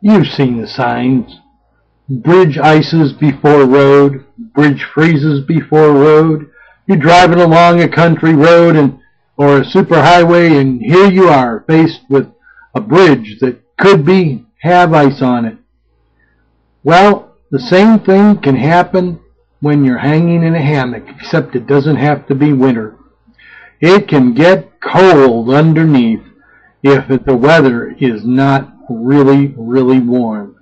You've seen the signs. Bridge ices before road, bridge freezes before road. You're driving along a country road or a superhighway, and here you are faced with a bridge that could have ice on it. Well, the same thing can happen when you're hanging in a hammock, except it doesn't have to be winter. It can get cold underneath if the weather is not really, really warm.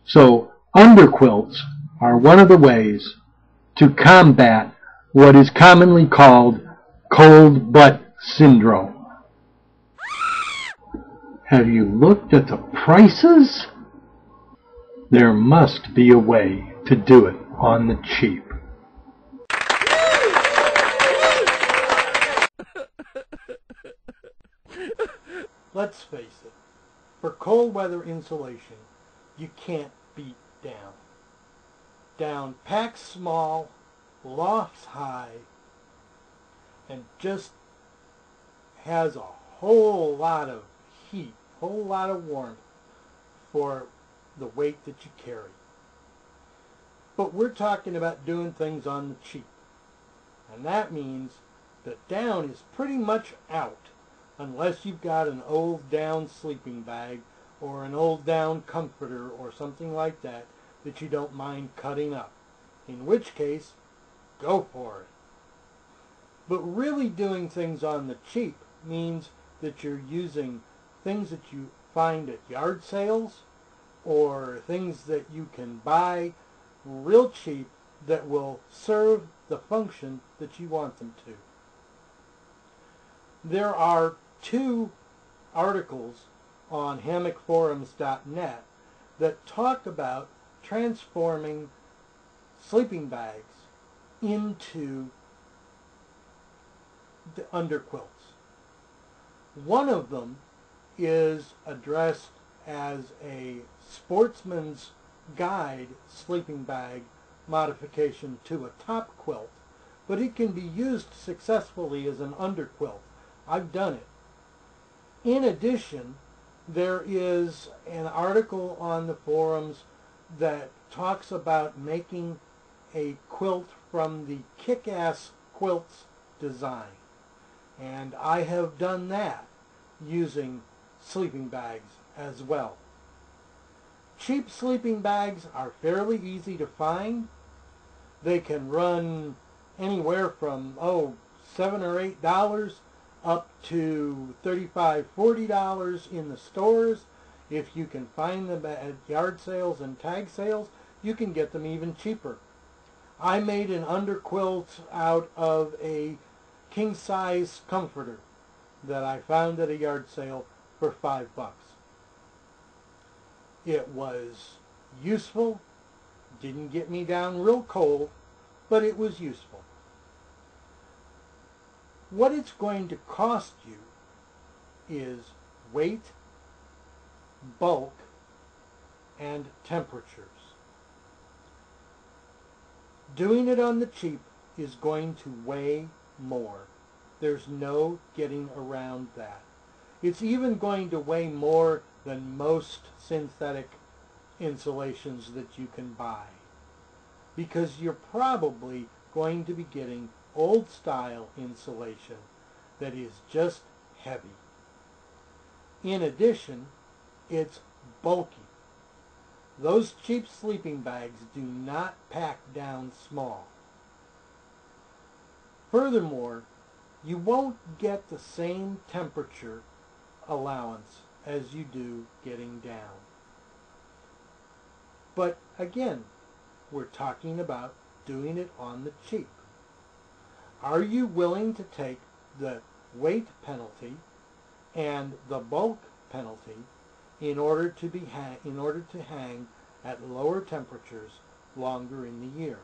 So underquilts are one of the ways to combat what is commonly called cold butt syndrome. Have you looked at the prices? There must be a way to do it on the cheap. Let's face it, for cold weather insulation, you can't beat down. Down packs small, lofts high, and just has a whole lot of heat, whole lot of warmth for the weight that you carry. But we're talking about doing things on the cheap. And that means that down is pretty much out unless you've got an old down sleeping bag or an old down comforter or something like that that you don't mind cutting up. In which case, go for it. But really doing things on the cheap means that you're using things that you find at yard sales or things that you can buy real cheap that will serve the function that you want them to. There are 2 articles on hammockforums.net that talk about transforming sleeping bags into the underquilts. One of them is addressed as a sportsman's guide sleeping bag modification to a top quilt, but it can be used successfully as an underquilt. I've done it. In addition, there is an article on the forums that talks about making a quilt from the Kick-Ass Quilts design. And I have done that using sleeping bags as well. Cheap sleeping bags are fairly easy to find. They can run anywhere from $7 or $8 up to $35, $40 in the stores. If you can find them at yard sales and tag sales, you can get them even cheaper. I made an underquilt out of a king-size comforter that I found at a yard sale for $5. It was useful, didn't get me down real cold, but it was useful. What it's going to cost you is weight, bulk, and temperatures. Doing it on the cheap is going to weigh more. There's no getting around that. It's even going to weigh more than most synthetic insulations that you can buy, because you're probably going to be getting old style insulation that is just heavy. In addition, it's bulky. Those cheap sleeping bags do not pack down small. Furthermore, you won't get the same temperature allowance as you do getting down. But again, we're talking about doing it on the cheap. Are you willing to take the weight penalty and the bulk penalty in order to hang at lower temperatures longer in the year?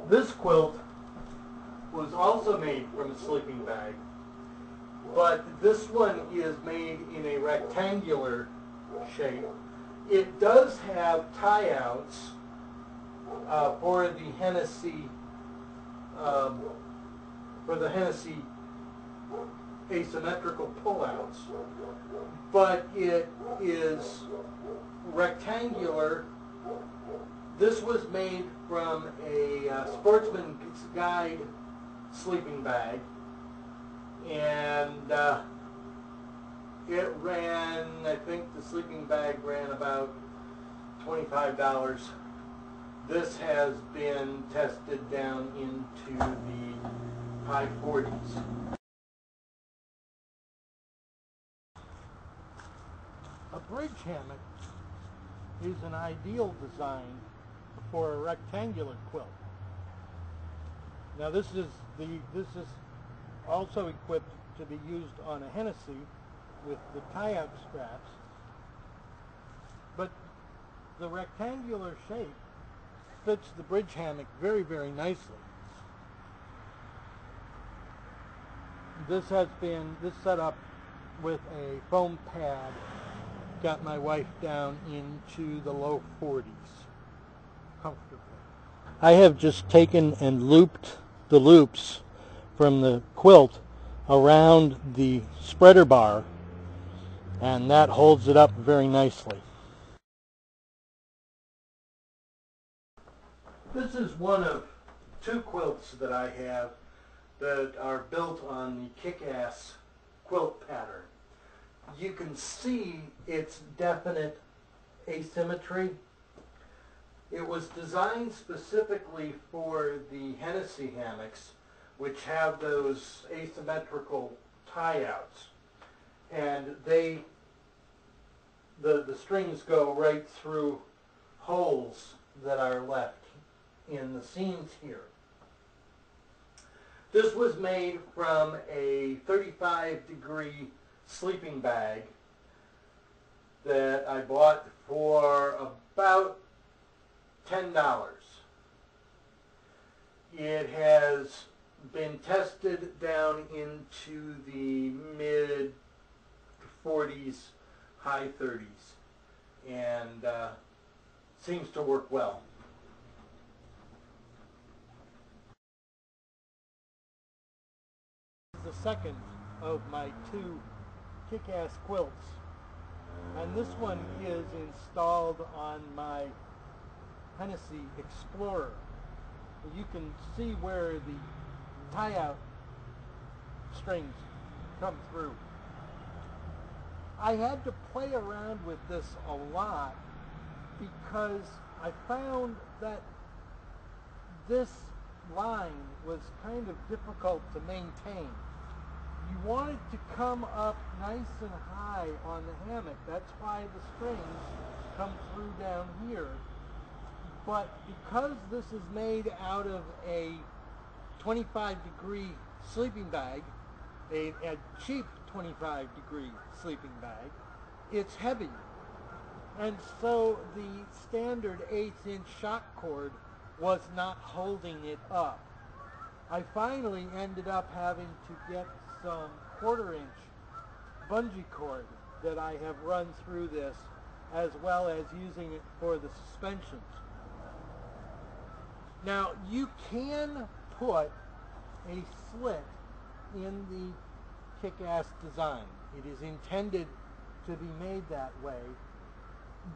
This quilt was also made from a sleeping bag, but this one is made in a rectangular shape. It does have tie-outs for the Hennessy asymmetrical pullouts, but it is rectangular. This was made from a Sportsman's Guide sleeping bag, and it ran, I think the sleeping bag ran about $25. This has been tested down into the high 40s. A bridge hammock is an ideal design for a rectangular quilt. Now this is also equipped to be used on a Hennessy with the tie-out straps, but the rectangular shape fits the bridge hammock very, very nicely. This set up with a foam pad got my wife down into the low 40s comfortably. I have just taken and looped the loops from the quilt around the spreader bar, and that holds it up very nicely. This is one of two quilts that I have that are built on the kick-ass quilt pattern. You can see its definite asymmetry. It was designed specifically for the Hennessy hammocks, which have those asymmetrical tie-outs, and the strings go right through holes that are left in the seams here. This was made from a 35-degree sleeping bag that I bought for about $10. It has been tested down into the mid 40s, high 30s, and seems to work well. The second of my two kick-ass quilts, and this one is installed on my Hennessy Explorer. You can see where the tie-out strings come through. I had to play around with this a lot because I found that this line was kind of difficult to maintain. You want it to come up nice and high on the hammock. That's why the strings come through down here. But because this is made out of a 25-degree sleeping bag, a cheap 25-degree sleeping bag, it's heavy. And so the standard 1/8-inch shock cord was not holding it up. I finally ended up having to get some 1/4-inch bungee cord that I have run through this, as well as using it for the suspensions. Now you can put a slit in the kick-ass design. It is intended to be made that way,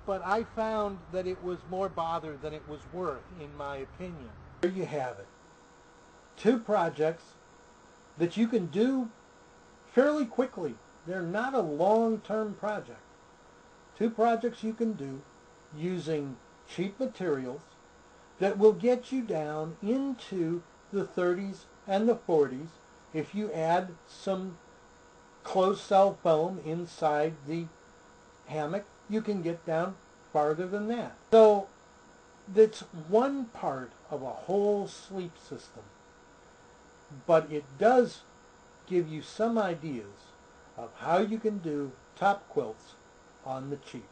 but I found that it was more bother than it was worth, in my opinion. There you have it. Two projects that you can do fairly quickly. They're not a long-term project. Two projects you can do using cheap materials that will get you down into the 30s and the 40s. If you add some closed cell foam inside the hammock, you can get down farther than that. So that's one part of a whole sleep system, but it does give you some ideas of how you can do top quilts on the cheap.